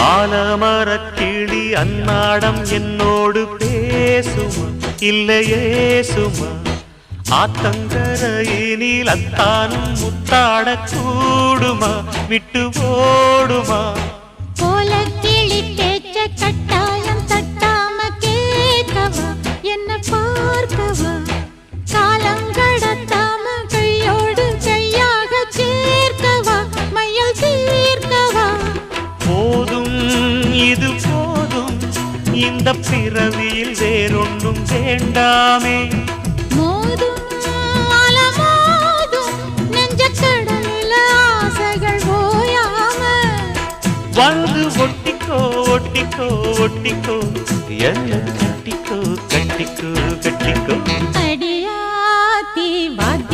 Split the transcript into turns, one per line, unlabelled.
ஆலமரக்கிளி அன்னாடம் என்னோடு பேசுமா இல்லையே சுமா ஆத்தங்கரையினில் அத்தானும் முத்தாட கூடுமா விட்டு ஓடுமா
கோலக்கிளி பேச்ச கட்டாயம் தட்டாம கேட்கவா என்ன பார்க்கவா காலங்கடத்தாம கையோடு கையாக சேர்க்கவா மையல் தீர்க்கவா
போதும் இது போதும் இந்த பிறவியில் வேறொன்றும் வேண்டாமே
மோதும் அலமோதும் நெஞ்ச கடலில் ஆசைகள் ஓயாம
வந்து ஒட்டிக்கோ ஒட்டிக்கோ ஒட்டிக்கோ என்ன கட்டிக்கோ கட்டிக்கோ கட்டிக்கோ
அடியாத்தி வாத்தி